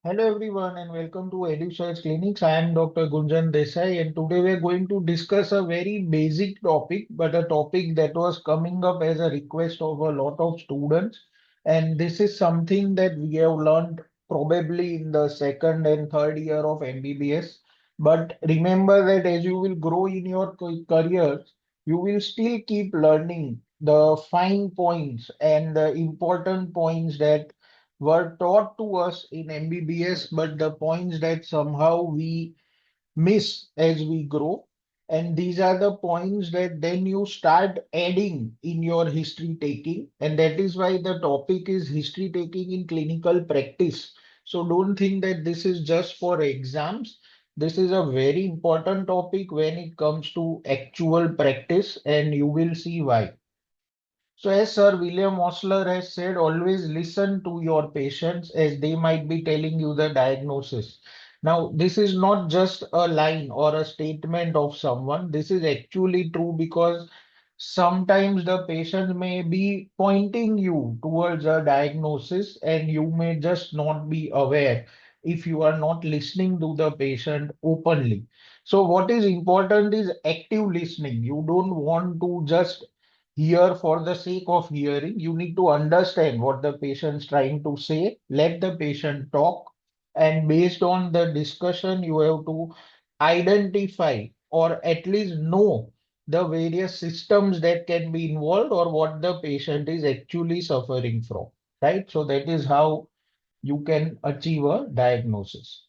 Hello everyone and welcome to Edusurg Clinics. I am Dr. Gunjan Desai and today we are going to discuss a very basic topic, but a topic that was coming up as a request of a lot of students. And this is something that we have learned probably in the second and third year of MBBS. But remember that as you will grow in your career, you will still keep learning the fine points and the important points that were taught to us in MBBS, but the points that somehow we miss as we grow. And these are the points that then you start adding in your history taking. And that is why the topic is history taking in clinical practice. So don't think that this is just for exams. This is a very important topic when it comes to actual practice, and you will see why. So, as Sir William Osler has said, always listen to your patients as they might be telling you the diagnosis. Now, this is not just a line or a statement of someone. This is actually true because sometimes the patient may be pointing you towards a diagnosis and you may just not be aware if you are not listening to the patient openly. So, what is important is active listening. You don't want to just hear for the sake of hearing. You need to understand what the patient's trying to say, let the patient talk, and based on the discussion, you have to identify or at least know the various systems that can be involved or what the patient is actually suffering from, right? So that is how you can achieve a diagnosis.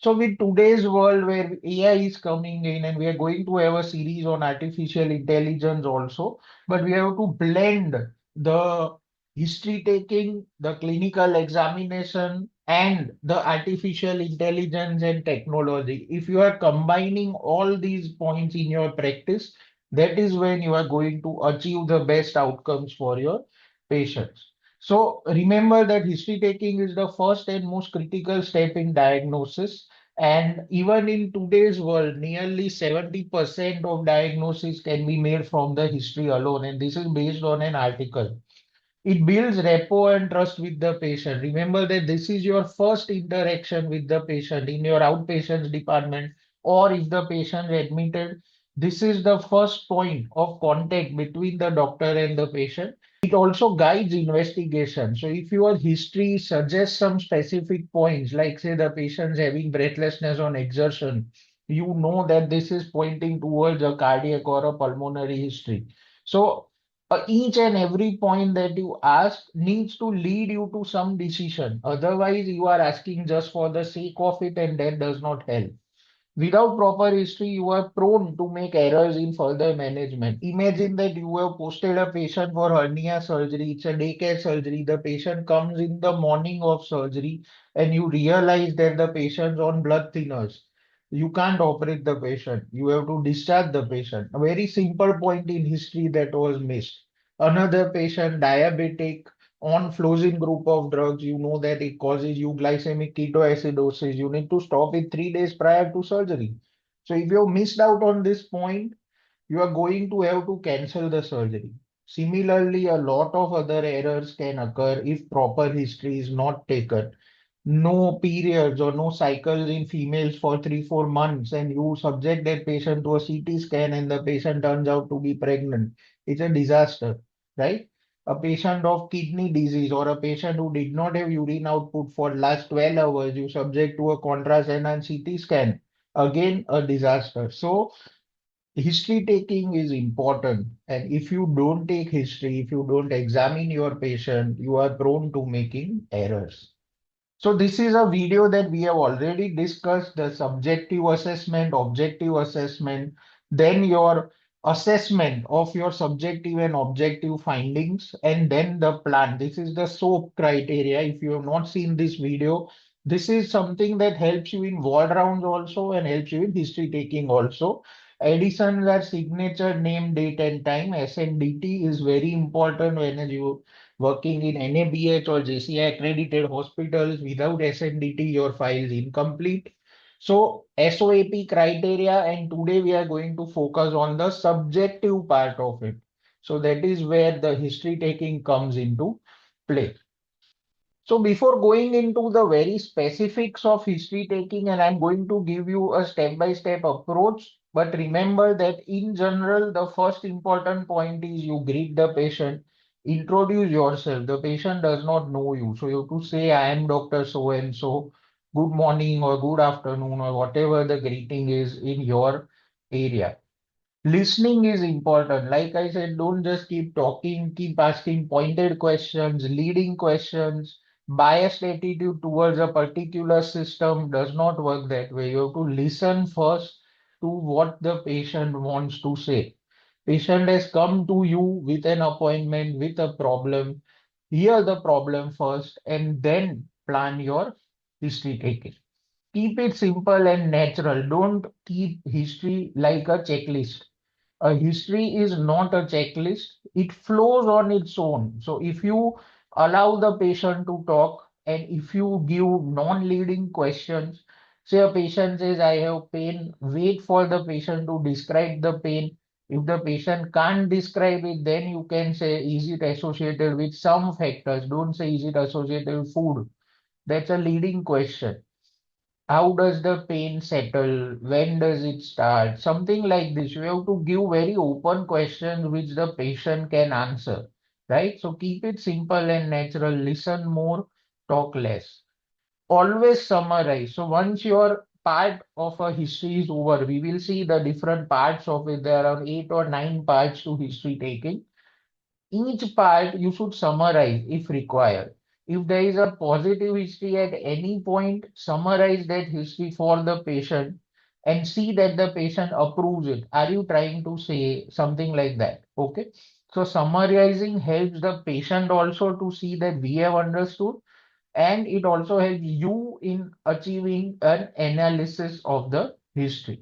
So with today's world where AI is coming in and we are going to have a series on artificial intelligence also, but we have to blend the history taking, the clinical examination, and the artificial intelligence and technology. If you are combining all these points in your practice, that is when you are going to achieve the best outcomes for your patients. So remember that history taking is the first and most critical step in diagnosis. And even in today's world, nearly 70% of diagnosis can be made from the history alone. And this is based on an article. It builds rapport and trust with the patient. Remember that this is your first interaction with the patient in your outpatients department, or if the patient is admitted, this is the first point of contact between the doctor and the patient. It also guides investigation. So if your history suggests some specific points, like say the patient's having breathlessness on exertion, you know that this is pointing towards a cardiac or a pulmonary history. So each and every point that you ask needs to lead you to some decision. Otherwise, you are asking just for the sake of it, and that does not help. Without proper history, you are prone to make errors in further management. Imagine that you have posted a patient for hernia surgery. It's a daycare surgery. The patient comes in the morning of surgery, and you realize that the patient's on blood thinners. You can't operate the patient. You have to discharge the patient. A very simple point in history that was missed. Another patient, diabetic, on flozin group of drugs, you know that it causes euglycemic ketoacidosis. You need to stop it 3 days prior to surgery. So if you have missed out on this point, you are going to have to cancel the surgery. Similarly, a lot of other errors can occur if proper history is not taken. No periods or no cycles in females for 3, 4 months, and you subject that patient to a CT scan and the patient turns out to be pregnant. It's a disaster, right? A patient of kidney disease or a patient who did not have urine output for last 12 hours, you subject to a contrast enhanced CT scan. Again, a disaster. So history taking is important. And if you don't take history, if you don't examine your patient, you are prone to making errors. So this is a video that we have already discussed, the subjective assessment, objective assessment, then your assessment of your subjective and objective findings, and then the plan. This is the SOAP criteria. If you have not seen this video, this is something that helps you in ward rounds also and helps you in history taking also. Additions are signature, name, date, and time. SNDT is very important when you working in NABH or JCI accredited hospitals. Without SNDT, your file is incomplete. So SOAP criteria, and today we are going to focus on the subjective part of it. So that is where the history taking comes into play. So before going into the very specifics of history taking, and I'm going to give you a step-by-step approach, but remember that in general, the first important point is you greet the patient, introduce yourself. The patient does not know you. So you have to say, I am Dr. So and so, good morning or good afternoon or whatever the greeting is in your area. Listening is important. Like I said, don't just keep talking, keep asking pointed questions, leading questions. Biased attitude towards a particular system does not work that way. You have to listen first to what the patient wants to say. Patient has come to you with an appointment, with a problem. Hear the problem first and then plan your history taking. Keep it simple and natural. Don't keep history like a checklist. A history is not a checklist. It flows on its own. So if you allow the patient to talk and if you give non-leading questions, say a patient says, I have pain, wait for the patient to describe the pain. If the patient can't describe it, then you can say, is it associated with some factors? Don't say, is it associated with food? That's a leading question. How does the pain settle? When does it start? Something like this. You have to give very open questions which the patient can answer, right? So keep it simple and natural. Listen more, talk less. Always summarize. So once your part of a history is over, we will see the different parts of it. There are 8 or 9 parts to history taking. Each part you should summarize if required. If there is a positive history at any point, summarize that history for the patient and see that the patient approves it. Are you trying to say something like that? Okay. So summarizing helps the patient also to see that we have understood, and it also helps you in achieving an analysis of the history.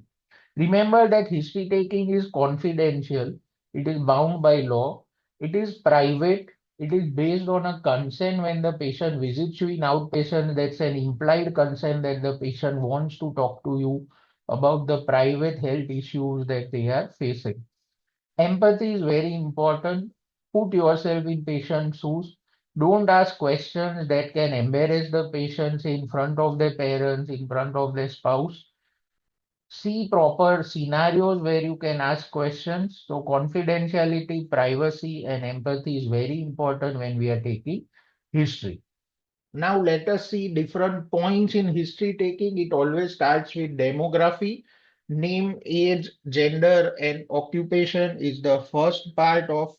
Remember that history taking is confidential, it is bound by law, it is private, it is based on a consent when the patient visits you in outpatient. That's an implied consent that the patient wants to talk to you about the private health issues that they are facing. Empathy is very important. Put yourself in patient's shoes. Don't ask questions that can embarrass the patients in front of their parents, in front of their spouse. See proper scenarios where you can ask questions. So confidentiality, privacy, and empathy is very important when we are taking history. Now let us see different points in history taking. It always starts with demography. Name, age, gender, and occupation is the first part of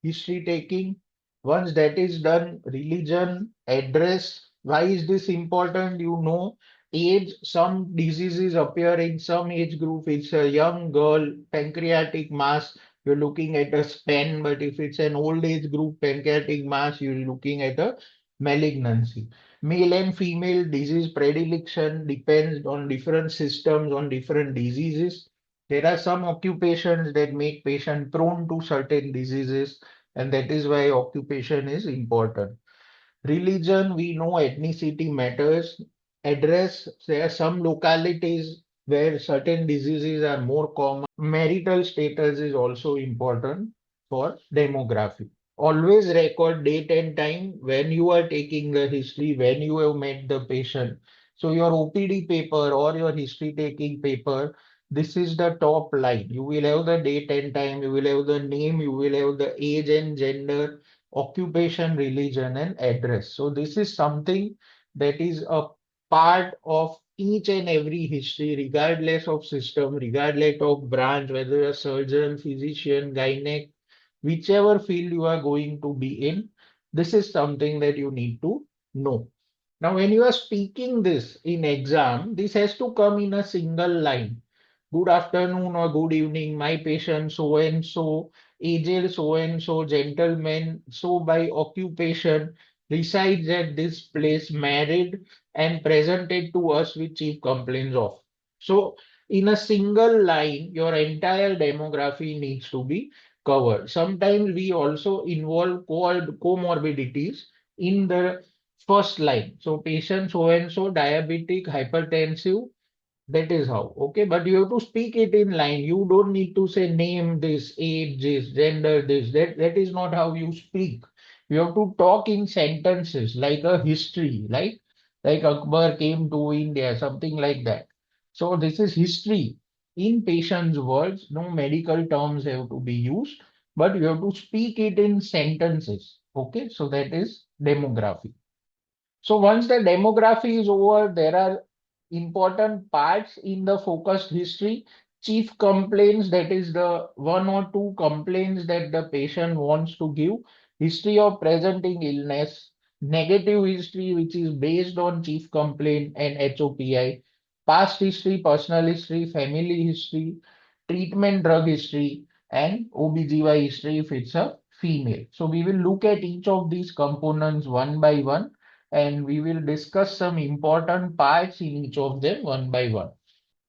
history taking. Once that is done, religion, address. Why is this important? You know, age, some diseases appear in some age group. It's a young girl, pancreatic mass, you're looking at a span, but if it's an old age group, pancreatic mass, you're looking at a malignancy. Male and female disease predilection depends on different systems, on different diseases. There are some occupations that make patient prone to certain diseases, and that is why occupation is important. Religion, we know ethnicity matters. Address, there are some localities where certain diseases are more common. Marital status is also important for demography. Always record date and time when you are taking the history, when you have met the patient. So your OPD paper or your history taking paper, this is the top line. You will have the date and time, you will have the name, you will have the age and gender, occupation, religion, and address. So this is something that is a part of each and every history, regardless of system, regardless of branch, whether a surgeon, physician, gynec, whichever field you are going to be in, this is something that you need to know. Now, when you are speaking this in exam, this has to come in a single line. Good afternoon or good evening, my patient so and so, aged so and so, gentleman, so by occupation, resides at this place, married, and presented to us with chief complaints of. So, in a single line, your entire demography needs to be covered. Sometimes we also involve comorbidities in the first line. So, patient so and so, diabetic, hypertensive, that is how. Okay, but you have to speak it in line. You don't need to say name this, age this, gender this. That is not how you speak. We have to talk in sentences like a history, like Akbar came to India, something like that. So this is history in patient's words. No medical terms have to be used, but you have to speak it in sentences. Okay, so that is demography. So once the demography is over, there are important parts in the focused history. Chief complaints, that is the one or two complaints that the patient wants to give. History of presenting illness, negative history, which is based on chief complaint and HOPI, past history, personal history, family history, treatment drug history, and OBGY history if it's a female. So we will look at each of these components one by one, and we will discuss some important parts in each of them one by one.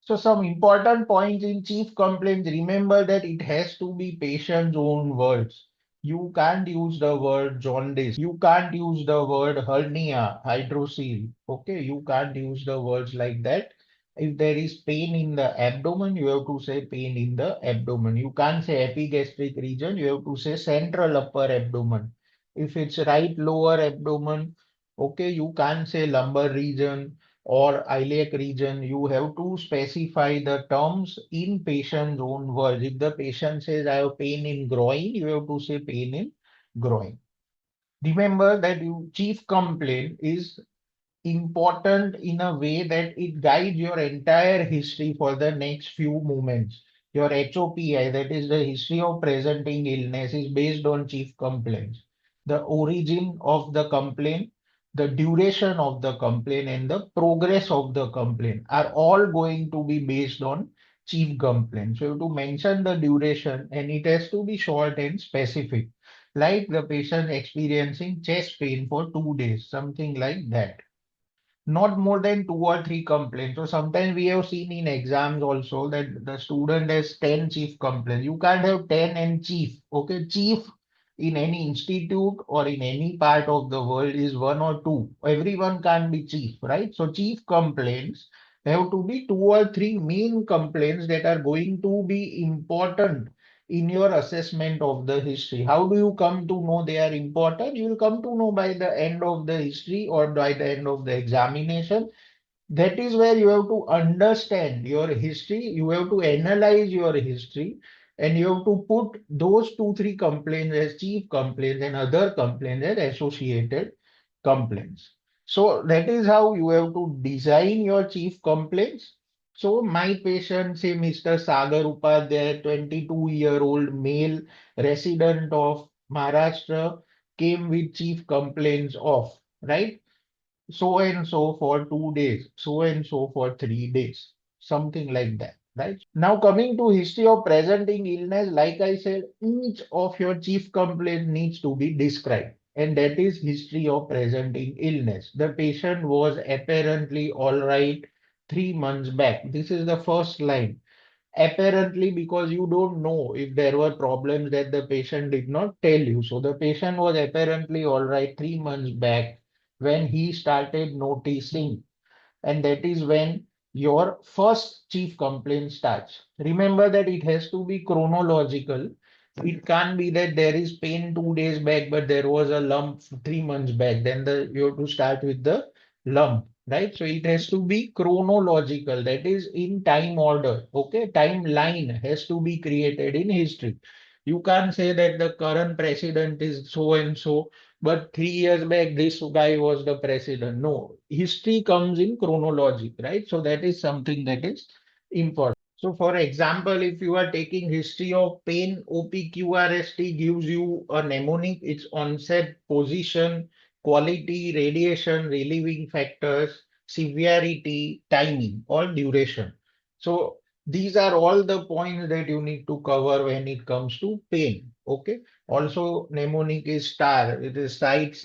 So some important points in chief complaints, remember that it has to be patient's own words. You can't use the word jaundice. You can't use the word hernia, hydrocele. Okay, you can't use the words like that. If there is pain in the abdomen, you have to say pain in the abdomen. You can't say epigastric region, you have to say central upper abdomen. If it's right lower abdomen, okay, you can't say lumbar region or iliac region. You have to specify the terms in patient's own words. If the patient says, I have pain in groin, you have to say pain in groin. Remember that your chief complaint is important in a way that it guides your entire history for the next few moments. Your HOPI, that is the history of presenting illness, is based on chief complaints. The origin of the complaint, the duration of the complaint, and the progress of the complaint are all going to be based on chief complaint. So you have to mention the duration and it has to be short and specific. Like the patient experiencing chest pain for 2 days, something like that, not more than two or three complaints. So sometimes we have seen in exams also that the student has 10 chief complaints. You can't have 10 and chief. Okay, chief in any institute or in any part of the world is one or two. Everyone can't be chief, right? So chief complaints have to be two or three main complaints that are going to be important in your assessment of the history. How do you come to know they are important? You will come to know by the end of the history or by the end of the examination. That is where you have to understand your history, you have to analyze your history, and you have to put those two, three complaints as chief complaints and other complaints as associated complaints. So that is how you have to design your chief complaints. So my patient, say Mr. Sagar Upadhyay, 22-year-old male resident of Maharashtra, came with chief complaints of, right? So and so for 2 days, so and so for 3 days, something like that, right? Now coming to history of presenting illness, like I said, each of your chief complaint needs to be described, and that is history of presenting illness. The patient was apparently all right 3 months back. This is the first line. Apparently, because you don't know if there were problems that the patient did not tell you. So the patient was apparently all right 3 months back when he started noticing, and that is when your first chief complaint starts. Remember that it has to be chronological. It can't be that there is pain 2 days back, but there was a lump 3 months back. Then you have to start with the lump, right? So it has to be chronological. That is in time order. Okay, timeline has to be created in history. You can't say that the current president is so and so, but 3 years back, this guy was the president. No, history comes in chronology, right? So that is something that is important. So for example, if you are taking history of pain, OPQRST gives you a mnemonic, its onset, position, quality, radiation, relieving factors, severity, timing, or duration. So these are all the points that you need to cover when it comes to pain. Okay. Also, mnemonic is STAR. It is side,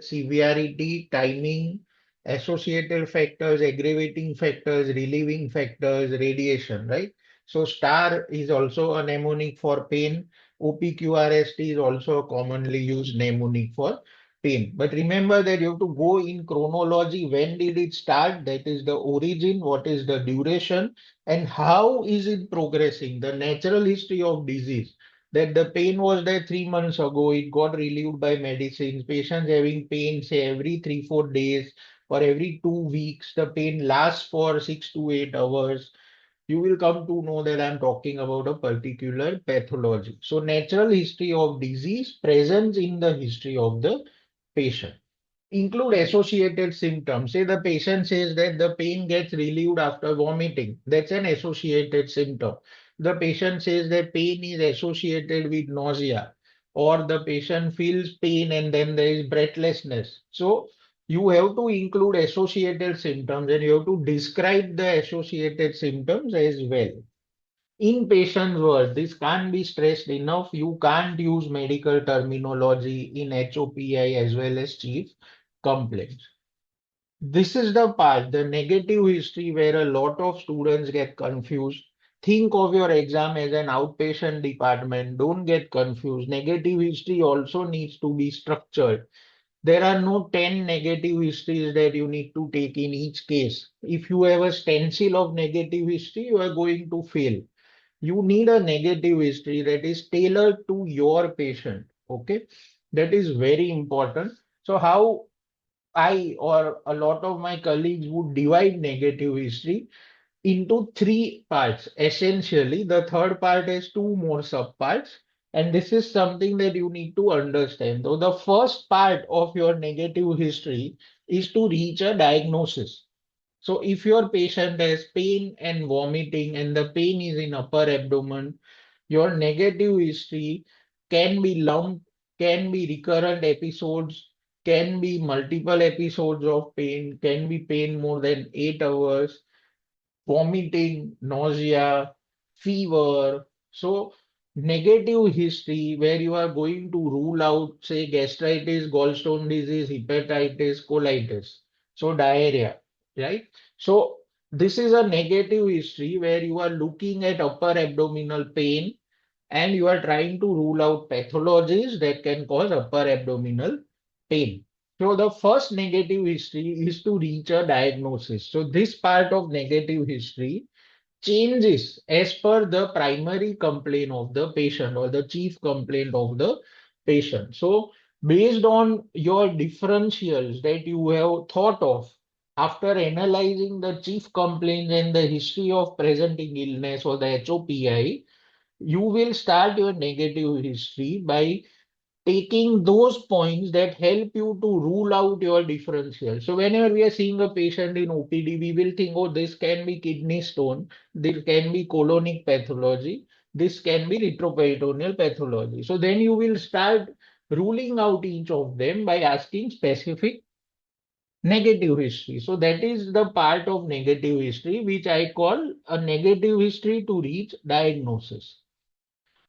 severity, timing, associated factors, aggravating factors, relieving factors, radiation, right? So STAR is also a mnemonic for pain. OPQRST is also a commonly used mnemonic for pain. But remember that you have to go in chronology. When did it start? That is the origin. What is the duration? And how is it progressing? The natural history of disease. that the pain was there 3 months ago, it got relieved by medicines. Patients having pain, say every 3, 4 days or every 2 weeks, the pain lasts for 6 to 8 hours. You will come to know that I'm talking about a particular pathology. So natural history of disease presence in the history of the patient. Include associated symptoms. Say the patient says that the pain gets relieved after vomiting. That's an associated symptom. The patient says that pain is associated with nausea, or the patient feels pain and then there is breathlessness. So you have to include associated symptoms and you have to describe the associated symptoms as well. In patient world, this can't be stressed enough. You can't use medical terminology in HOPI as well as chief complaints. This is the part, the negative history, where a lot of students get confused. Think of your exam as an outpatient department. Don't get confused. Negative history also needs to be structured. There are no 10 negative histories that you need to take in each case. If you have a stencil of negative history, you are going to fail. You need a negative history that is tailored to your patient. Okay, that is very important. So how I or a lot of my colleagues would divide negative history into three parts. Essentially, the third part has two more subparts, and this is something that you need to understand. So the first part of your negative history is to reach a diagnosis. So if your patient has pain and vomiting and the pain is in upper abdomen, your negative history can be lumped, can be recurrent episodes, can be multiple episodes of pain, can be pain more than 8 hours, vomiting, nausea, fever. So negative history where you are going to rule out, say, gastritis, gallstone disease, hepatitis, colitis. So diarrhea, right? So this is a negative history where you are looking at upper abdominal pain and you are trying to rule out pathologies that can cause upper abdominal pain. So the first negative history is to reach a diagnosis. So this part of negative history changes as per the primary complaint of the patient or the chief complaint of the patient. So based on your differentials that you have thought of after analyzing the chief complaints and the history of presenting illness or the HOPI, you will start your negative history by taking those points that help you to rule out your differential. So whenever we are seeing a patient in OPD, we will think, oh, this can be kidney stone, this can be colonic pathology, this can be retroperitoneal pathology. So then you will start ruling out each of them by asking specific negative history. So that is the part of negative history, which I call a negative history to reach diagnosis.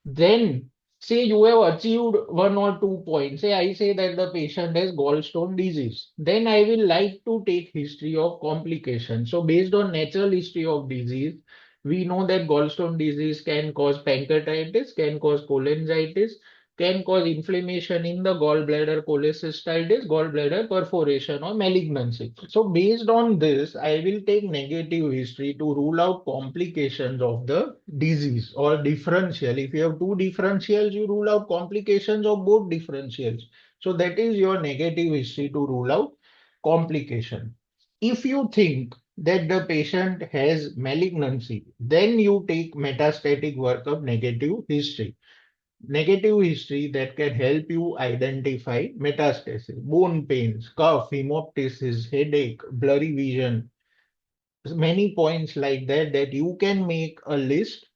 Then, say you have achieved 1 or 2 points. Say I say that the patient has gallstone disease. Then I will like to take history of complications. So based on natural history of disease, we know that gallstone disease can cause pancreatitis, can cause cholangitis, can cause inflammation in the gallbladder, cholecystitis, gallbladder perforation or malignancy. So based on this, I will take negative history to rule out complications of the disease or differential. If you have two differentials, you rule out complications of both differentials. So that is your negative history to rule out complication. If you think that the patient has malignancy, then you take metastatic workup negative history. Negative history that can help you identify metastasis, bone pains, cough, hemoptysis, headache, blurry vision, many points like that, that you can make a list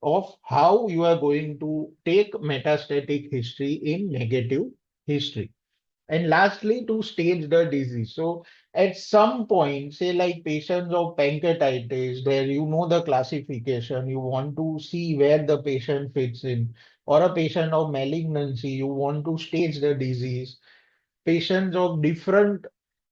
of how you are going to take metastatic history in negative history. And lastly, to stage the disease. So at some point, say like patients of pancreatitis, where you know the classification, you want to see where the patient fits in, or a patient of malignancy, you want to stage the disease. Patients of different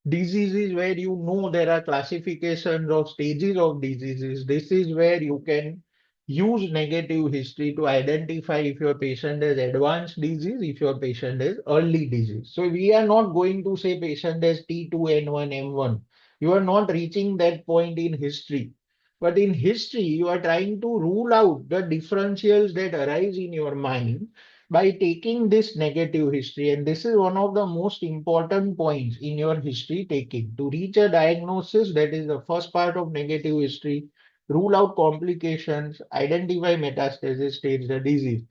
diseases where you know there are classifications of stages of diseases. This is where you can use negative history to identify if your patient has advanced disease, if your patient has early disease. So we are not going to say patient has T2, N1, M1. You are not reaching that point in history. But in history, you are trying to rule out the differentials that arise in your mind by taking this negative history. And this is one of the most important points in your history taking. To reach a diagnosis, that is the first part of negative history, rule out complications, identify metastasis, stage the disease.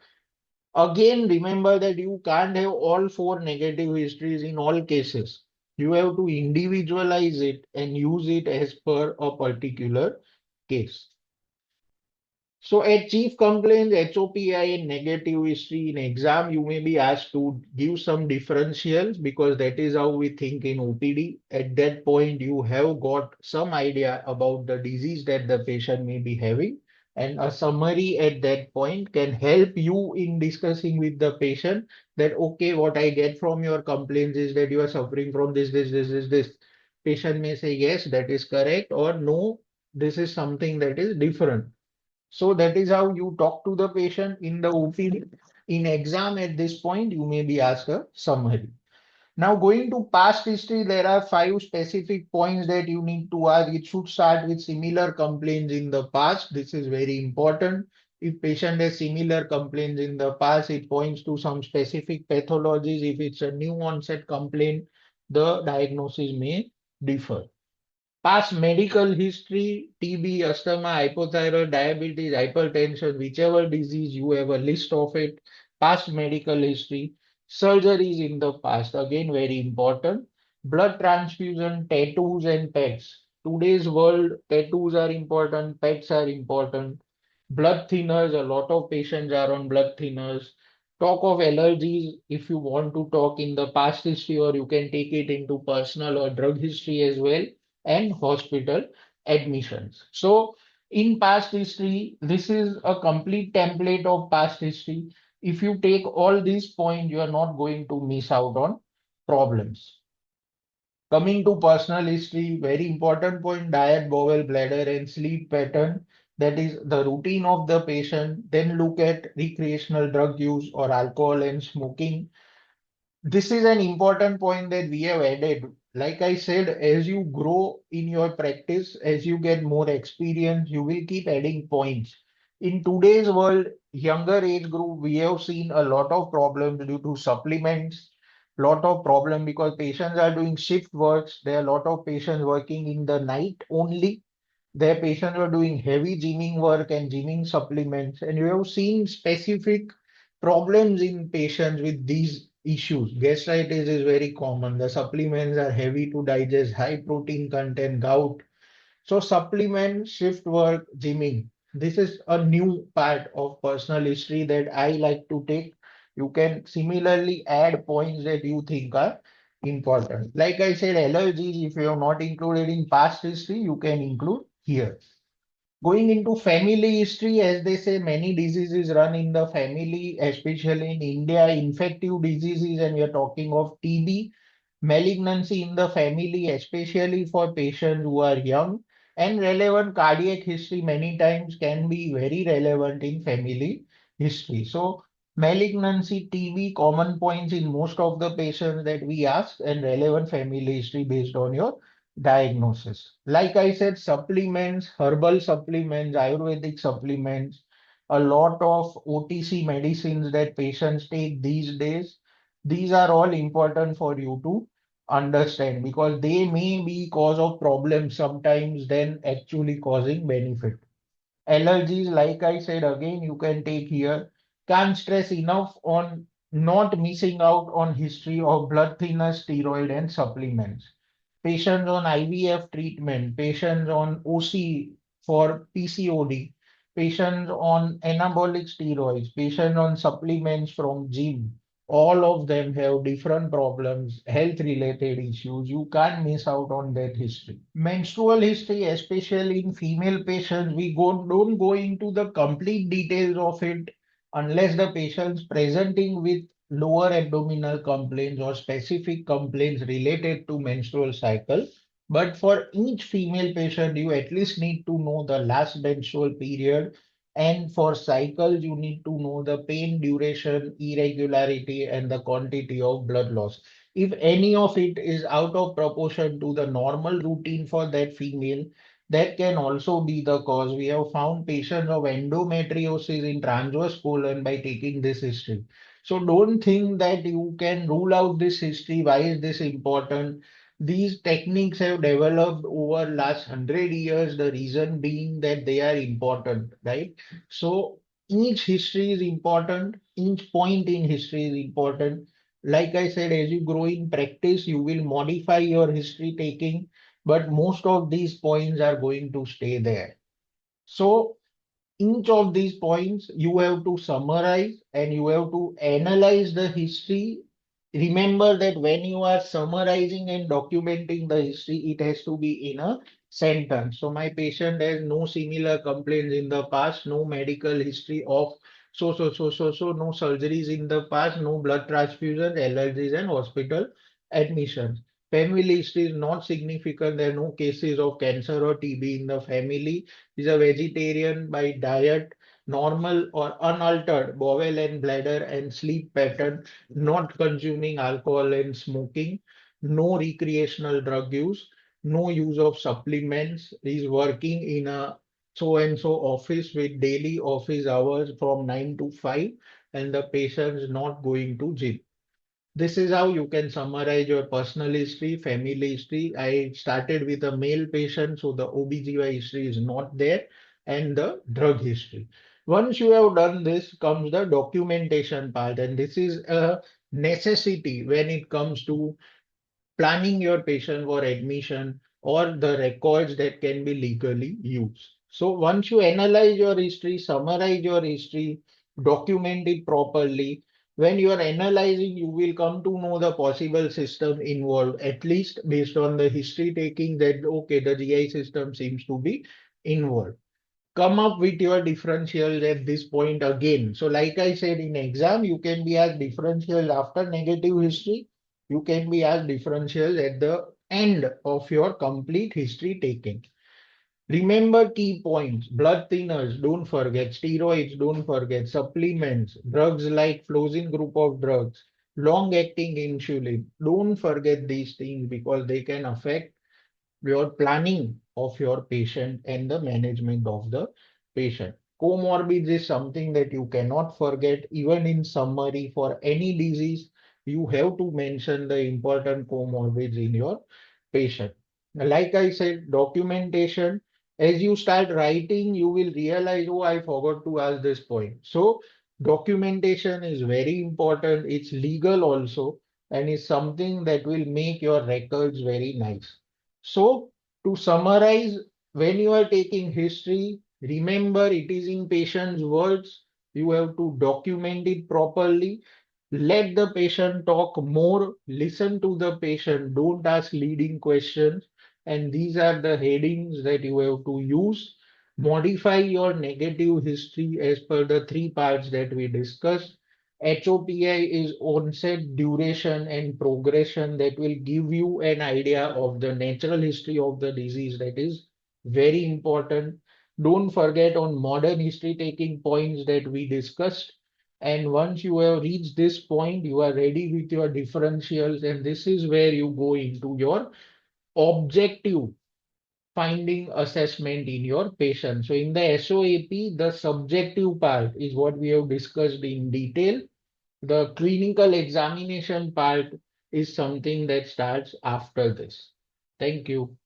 Again, remember that you can't have all four negative histories in all cases. You have to individualize it and use it as per a particular case. So at chief complaints, HOPI and negative history in exam, you may be asked to give some differentials because that is how we think in OPD. At that point, you have got some idea about the disease that the patient may be having. And a summary at that point can help you in discussing with the patient that, okay, what I get from your complaints is that you are suffering from this. Patient may say, yes, that is correct, or no, this is something that is different. So that is how you talk to the patient in the OPD. In exam at this point, you may be asked a summary. Now going to past history, there are five specific points that you need to ask. It should start with similar complaints in the past. This is very important. If patient has similar complaints in the past, it points to some specific pathologies. If it's a new onset complaint, the diagnosis may differ. Past medical history, TB, asthma, hypothyroid, diabetes, hypertension, whichever disease you have a list of it. Past medical history, surgeries in the past, again very important. Blood transfusion, tattoos and pets. Today's world, tattoos are important, pets are important. Blood thinners, a lot of patients are on blood thinners. Talk of allergies if you want to talk in the past history, or you can take it into personal or drug history as well, and hospital admissions. So in past history, this is a complete template of past history. If you take all these points, you are not going to miss out on problems. Coming to personal history, very important point, diet, bowel, bladder, and sleep pattern. That is the routine of the patient. Then look at recreational drug use or alcohol and smoking. This is an important point that we have added. Like I said, as you grow in your practice, as you get more experience, you will keep adding points. In today's world, younger age group, we have seen a lot of problems due to supplements, lot of problem because patients are doing shift works. There are a lot of patients working in the night only. Their patients were doing heavy gymming work and gymming supplements, and you have seen specific problems in patients with these issues. Gastritis is very common. The supplements are heavy to digest, high protein content, gout. So supplement, shift work, gymming. This is a new part of personal history that I like to take. You can similarly add points that you think are important. Like I said, allergies, if you have not included in past history, you can include here. Going into family history, as they say, many diseases run in the family, especially in India, infective diseases, and we are talking of TB, malignancy in the family, especially for patients who are young, and relevant cardiac history many times can be very relevant in family history. So, malignancy, TB, common points in most of the patients that we ask, and relevant family history based on your diagnosis. Like I said, supplements, herbal supplements, Ayurvedic supplements, a lot of OTC medicines that patients take these days. These are all important for you to understand because they may be cause of problems sometimes than actually causing benefit. Allergies, like I said, again, you can take here. Can't stress enough on not missing out on history of blood thinner, steroid, and supplements. Patients on IVF treatment, patients on OC for PCOD, patients on anabolic steroids, patients on supplements from gym. All of them have different problems, health related issues. You can't miss out on that history. Menstrual history, especially in female patients, don't go into the complete details of it unless the patient's presenting with lower abdominal complaints or specific complaints related to menstrual cycle. But for each female patient, you at least need to know the last menstrual period. And for cycles, you need to know the pain duration, irregularity, and the quantity of blood loss. If any of it is out of proportion to the normal routine for that female, That can also be the cause. We have found patients of endometriosis in transverse colon by taking this history. So don't think that you can rule out this history. Why is this important? These techniques have developed over last 100 years. The reason being that they are important, right? So each history is important. Each point in history is important. Like I said, as you grow in practice, you will modify your history taking, but most of these points are going to stay there. So each of these points you have to summarize and you have to analyze the history. Remember that when you are summarizing and documenting the history, it has to be in a sentence. So my patient has no similar complaints in the past, no medical history of no surgeries in the past, no blood transfusion, allergies and hospital admissions. Family history is not significant. There are no cases of cancer or TB in the family. Is a vegetarian by diet, normal or unaltered bowel and bladder and sleep pattern, not consuming alcohol and smoking, no recreational drug use, no use of supplements, is working in a so and so office with daily office hours from 9 to 5, and the patient is not going to gym. This is how you can summarize your personal history, family history. I started with a male patient, so the OBGY history is not there, and the drug history. Once you have done this, comes the documentation part, and this is a necessity when it comes to planning your patient for admission or the records that can be legally used. So once you analyze your history, summarize your history, document it properly, when you are analyzing, you will come to know the possible system involved, at least based on the history taking that, okay, the GI system seems to be involved. Come up with your differentials at this point again. So like I said, in exam, you can be asked differentials after negative history. You can be asked differentials at the end of your complete history taking. Remember key points: blood thinners, don't forget; steroids, don't forget; supplements, drugs like Flozin group of drugs, long-acting insulin. Don't forget these things because they can affect your planning of your patient and the management of the patient. Comorbids is something that you cannot forget. Even in summary for any disease, you have to mention the important comorbids in your patient. Like I said, documentation. As you start writing, you will realize, oh, I forgot to ask this point. So documentation is very important. It's legal also, and is something that will make your records very nice. So, to summarize, when you are taking history, remember it is in patient's words. You have to document it properly. Let the patient talk more. Listen to the patient. Don't ask leading questions. And these are the headings that you have to use. Modify your negative history as per the three parts that we discussed. HOPI is onset, duration, and progression that will give you an idea of the natural history of the disease. That is very important. Don't forget on modern history taking points that we discussed. And once you have reached this point, you are ready with your differentials, and this is where you go into your objective finding assessment in your patient. So in the SOAP, the subjective part is what we have discussed in detail. The clinical examination part is something that starts after this. Thank you.